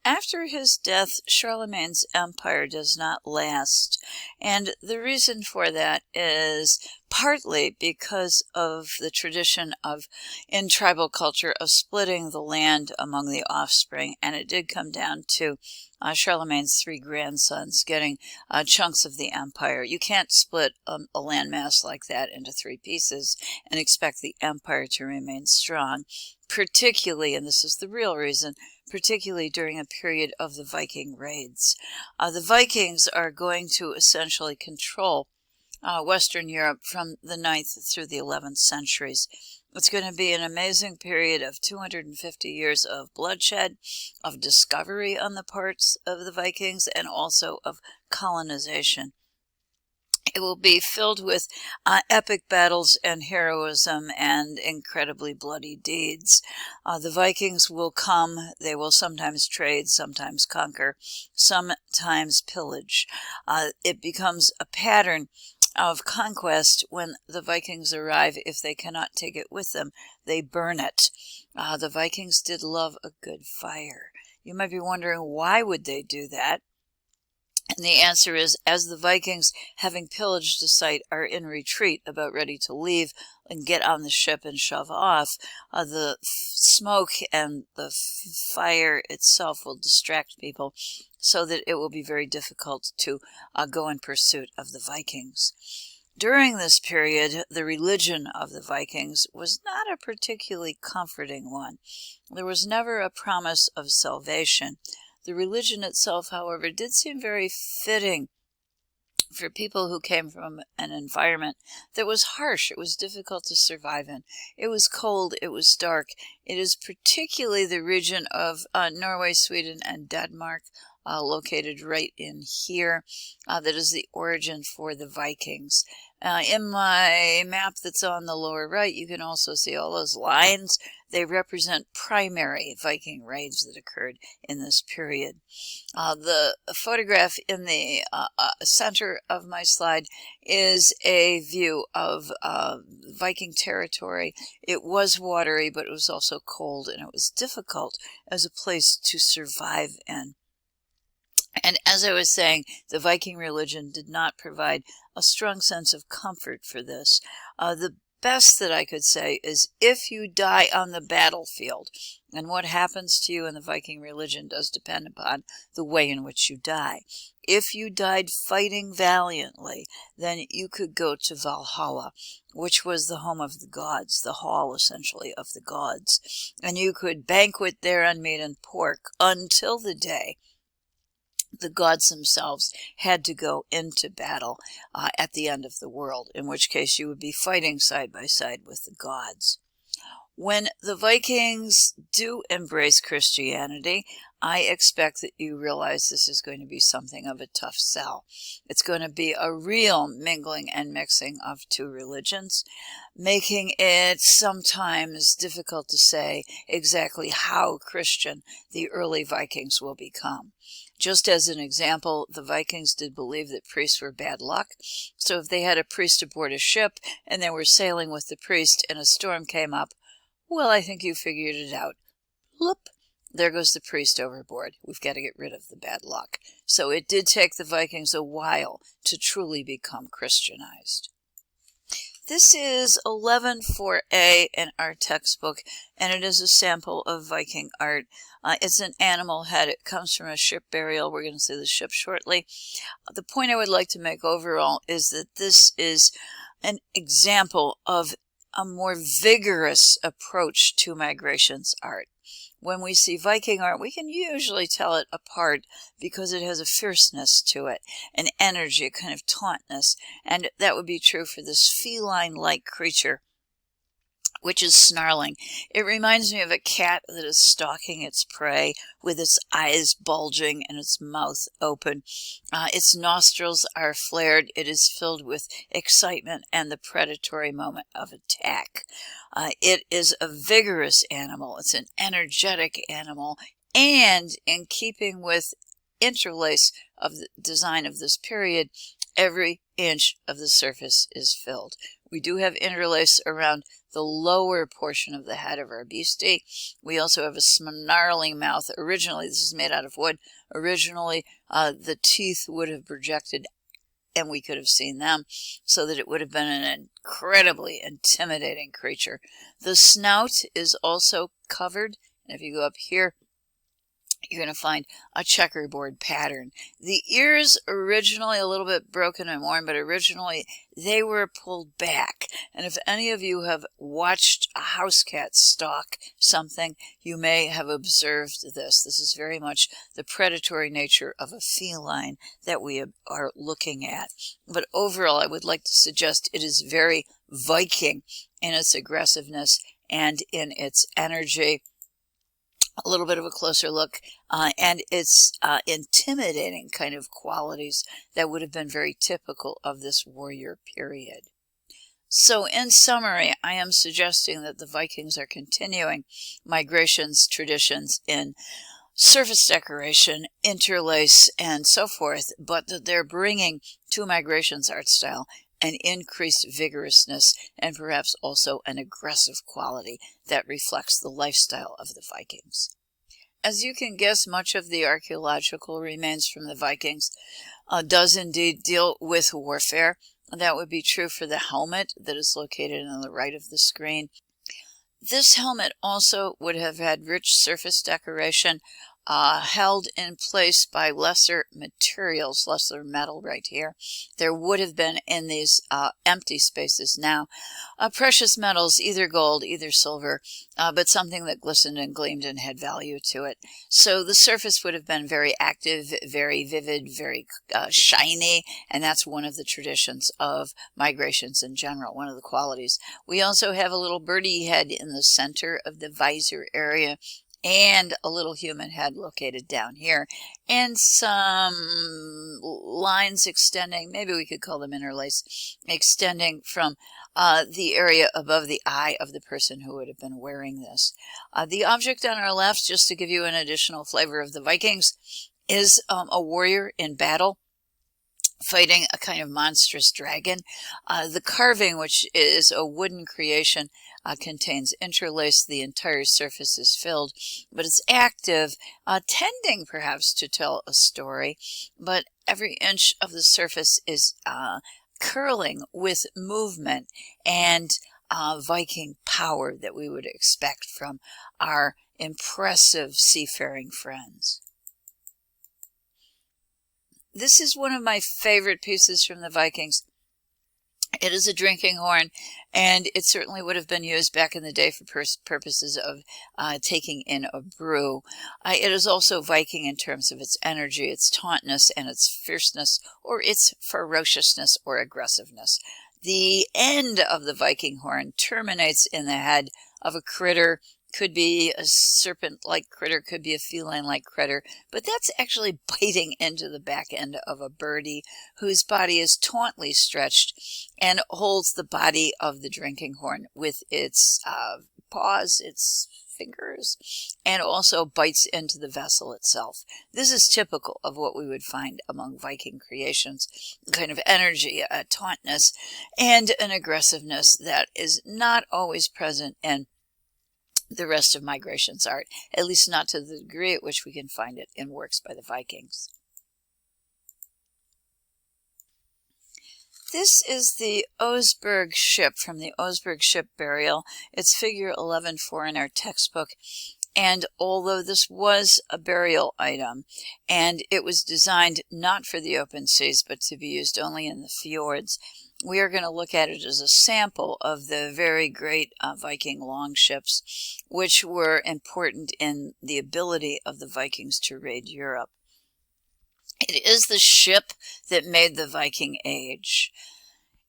After his death, Charlemagne's empire does not last, and the reason for that is partly because of the tradition in tribal culture of splitting the land among the offspring, and it did come down to Charlemagne's three grandsons getting chunks of the empire. You can't split a landmass like that into three pieces and expect the empire to remain strong, particularly, and this is the real reason, particularly during a period of the Viking raids. The Vikings are going to essentially control Western Europe from the 9th through the 11th centuries. It's going to be an amazing period of 250 years of bloodshed, of discovery on the parts of the Vikings, and also of colonization. It will be filled with epic battles and heroism and incredibly bloody deeds. The Vikings will come. They will sometimes trade, sometimes conquer, sometimes pillage. It becomes a pattern of conquest. When the Vikings arrive, if they cannot take it with them, they burn it. The Vikings did love a good fire. You might be wondering, why would they do that? And the answer is, as the Vikings, having pillaged a site, are in retreat, about ready to leave and get on the ship and shove off, the smoke and the fire itself will distract people so that it will be very difficult to go in pursuit of the Vikings. During this period, the religion of the Vikings was not a particularly comforting one. There was never a promise of salvation. The religion itself, however, did seem very fitting for people who came from an environment that was harsh. It was difficult to survive in. It was cold. It was dark. It is particularly the region of Norway, Sweden, and Denmark, located right in here, that is the origin for the Vikings. In my map that's on the lower right, you can also see all those lines. They represent primary Viking raids that occurred in this period. The photograph in the center of my slide is a view of Viking territory. It was watery, but it was also cold, and it was difficult as a place to survive in. And as I was saying, the Viking religion did not provide a strong sense of comfort for this. The best that I could say is, if you die on the battlefield, and what happens to you in the Viking religion does depend upon the way in which you die. If you died fighting valiantly, then you could go to Valhalla, which was the home of the gods, the hall essentially of the gods, and you could banquet there on meat and pork until the day the gods themselves had to go into battle at the end of the world, in which case you would be fighting side by side with the gods. When the Vikings do embrace Christianity, I expect that you realize this is going to be something of a tough sell. It's going to be a real mingling and mixing of two religions, making it sometimes difficult to say exactly how Christian the early Vikings will become. Just as an example, the Vikings did believe that priests were bad luck. So if they had a priest aboard a ship and they were sailing with the priest and a storm came up, well, I think you figured it out. Loop, there goes the priest overboard. We've got to get rid of the bad luck. So it did take the Vikings a while to truly become Christianized. This is 11-4A in our textbook, and it is a sample of Viking art. It's an animal head. It comes from a ship burial. We're going to see the ship shortly. The point I would like to make overall is that this is an example of a more vigorous approach to migrations art. When we see Viking art, we can usually tell it apart because it has a fierceness to it, an energy, a kind of tauntness, and that would be true for this feline-like creature, which is snarling. It reminds me of a cat that is stalking its prey with its eyes bulging and its mouth open. Its nostrils are flared. It is filled with excitement and the predatory moment of attack. It is a vigorous animal. It's an energetic animal. And in keeping with interlace of the design of this period, every inch of the surface is filled We do have interlace around the lower portion of the head of our beastie. We also have a snarling mouth. Originally, this is made out of wood. Originally, the teeth would have projected and we could have seen them, so that it would have been an incredibly intimidating creature. The snout is also covered, and if you go up here, you're going to find a checkerboard pattern. The ears originally a little bit broken and worn, but originally they were pulled back. And if any of you have watched a house cat stalk something, you may have observed this. This is very much the predatory nature of a feline that we are looking at. But overall, I would like to suggest it is very Viking in its aggressiveness and in its energy. A little bit of a closer look, and its intimidating kind of qualities that would have been very typical of this warrior period. So in summary, I am suggesting that the Vikings are continuing migrations traditions in surface decoration, interlace, and so forth, but that they're bringing to migrations art style an increased vigorousness and perhaps also an aggressive quality that reflects the lifestyle of the Vikings. As you can guess, much of the archaeological remains from the Vikings does indeed deal with warfare. That would be true for the helmet that is located on the right of the screen. This helmet also would have had rich surface decoration, held in place by lesser materials, lesser metal right here. There would have been in these empty spaces now precious metals, either gold, either silver, but something that glistened and gleamed and had value to it. So the surface would have been very active, very vivid, very shiny, and that's one of the traditions of migrations in general, one of the qualities. We also have a little birdie head in the center of the visor area, and a little human head located down here, and some lines extending, maybe we could call them interlace, extending from the area above the eye of the person who would have been wearing this. The object on our left, just to give you an additional flavor of the Vikings, is a warrior in battle, fighting a kind of monstrous dragon. The carving, which is a wooden creation, contains interlace. The entire surface is filled, but it's active, tending perhaps to tell a story, but every inch of the surface is curling with movement and Viking power that we would expect from our impressive seafaring friends. This is one of my favorite pieces from the Vikings. It is a drinking horn, and it certainly would have been used back in the day for purposes of taking in a brew. It is also Viking in terms of its energy, its tauntness, and its fierceness, or its ferociousness or aggressiveness. The end of the Viking horn terminates in the head of a critter. Could be a serpent-like critter, could be a feline-like critter, but that's actually biting into the back end of a birdie whose body is tautly stretched and holds the body of the drinking horn with its paws, its fingers, and also bites into the vessel itself. This is typical of what we would find among Viking creations, kind of energy, a tautness, and an aggressiveness that is not always present in the rest of migrations art, at least not to the degree at which we can find it in works by the Vikings. This is the Oseberg ship from the Oseberg ship burial. It's figure 11.4 in our textbook. And although this was a burial item, and it was designed not for the open seas, but to be used only in the fjords, we are going to look at it as a sample of the very great Viking longships, which were important in the ability of the Vikings to raid Europe. It is the ship that made the Viking Age.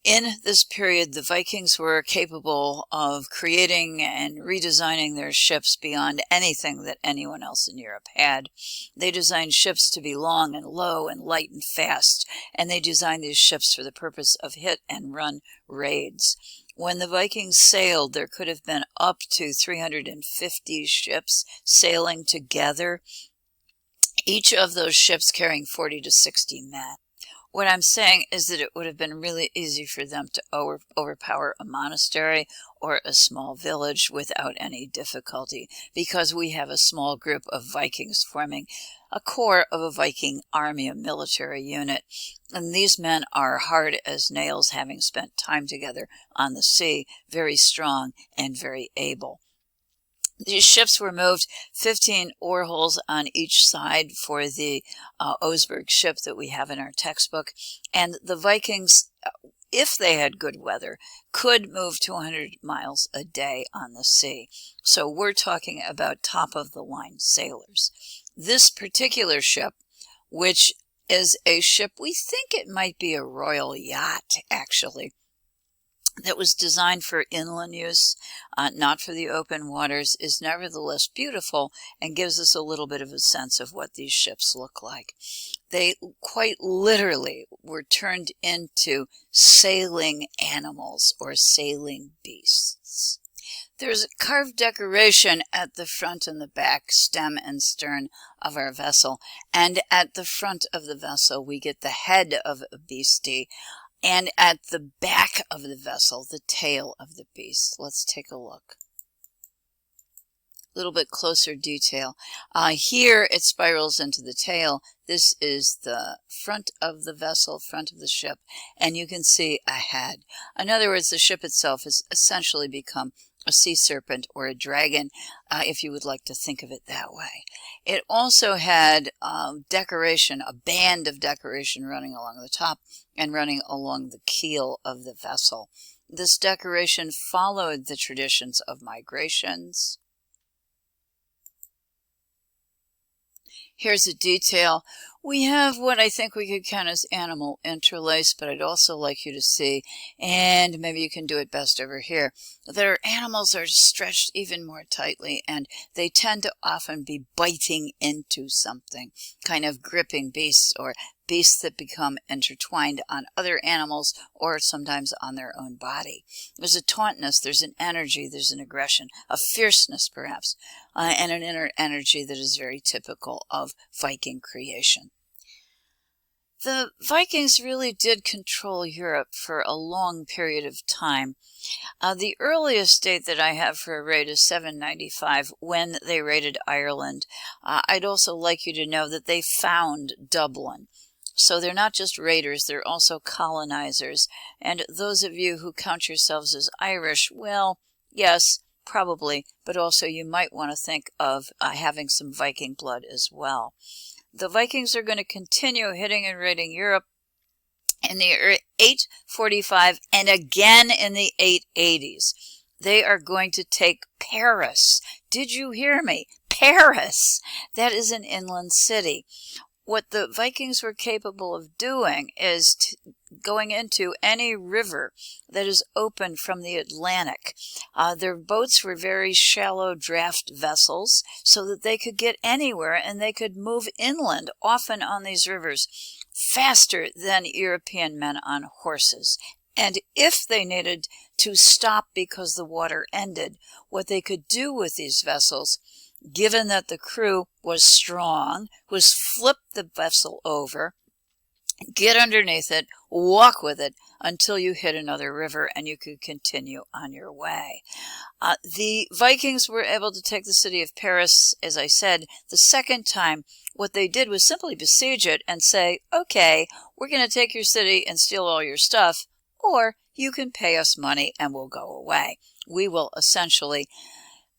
In this period, the Vikings were capable of creating and redesigning their ships beyond anything that anyone else in Europe had. They designed ships to be long and low and light and fast, and they designed these ships for the purpose of hit and run raids. When the Vikings sailed, there could have been up to 350 ships sailing together, each of those ships carrying 40 to 60 men. What I'm saying is that it would have been really easy for them to overpower a monastery or a small village without any difficulty, because we have a small group of Vikings forming a core of a Viking army, a military unit. And these men are hard as nails, having spent time together on the sea, very strong and very able. These ships were moved 15 oar holes on each side for the Oseberg ship that we have in our textbook. And the Vikings, if they had good weather, could move 200 miles a day on the sea. So we're talking about top-of-the-line sailors. This particular ship, which is a ship, we think it might be a royal yacht, actually, that was designed for inland use, not for the open waters, is nevertheless beautiful and gives us a little bit of a sense of what these ships look like. They quite literally were turned into sailing animals or sailing beasts. There's carved decoration at the front and the back, stem and stern of our vessel, and at the front of the vessel we get the head of a beastie, and at the back of the vessel, the tail of the beast. Let's take a look. A little bit closer detail. Here it spirals into the tail. This is the front of the vessel, front of the ship, and you can see a head. In other words, the ship itself has essentially become a sea serpent or a dragon, if you would like to think of it that way. It also had decoration, a band of decoration running along the top and running along the keel of the vessel. This decoration followed the traditions of migrations. Here's a detail. We have what I think we could count as animal interlace, but I'd also like you to see, and maybe you can do it best over here, that our animals are stretched even more tightly, and they tend to often be biting into something, kind of gripping beasts, or beasts that become intertwined on other animals or sometimes on their own body. There's a tauntness, there's an energy, there's an aggression, a fierceness perhaps, and an inner energy that is very typical of Viking creation. The Vikings really did control Europe for a long period of time. The earliest date that I have for a raid is 795, when they raided Ireland. I'd also like you to know that they found Dublin. So they're not just raiders, they're also colonizers. And those of you who count yourselves as Irish, well, yes, probably, but also you might want to think of having some Viking blood as well. The Vikings are going to continue hitting and raiding Europe in the 845 and again in the 880s. They are going to take Paris. Did you hear me? Paris! That is an inland city. What the Vikings were capable of doing is going into any river that is open from the Atlantic. Their boats were very shallow draft vessels so that they could get anywhere and they could move inland, often on these rivers, faster than European men on horses. And if they needed to stop because the water ended, what they could do with these vessels, given that the crew was strong, was flip the vessel over, get underneath it, walk with it until you hit another river and you could continue on your way. The Vikings were able to take the city of Paris, as I said, the second time. What they did was simply besiege it and say, okay, we're going to take your city and steal all your stuff, or you can pay us money and we'll go away. We will essentially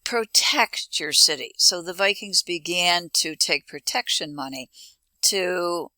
protect your city. So the Vikings began to take protection money to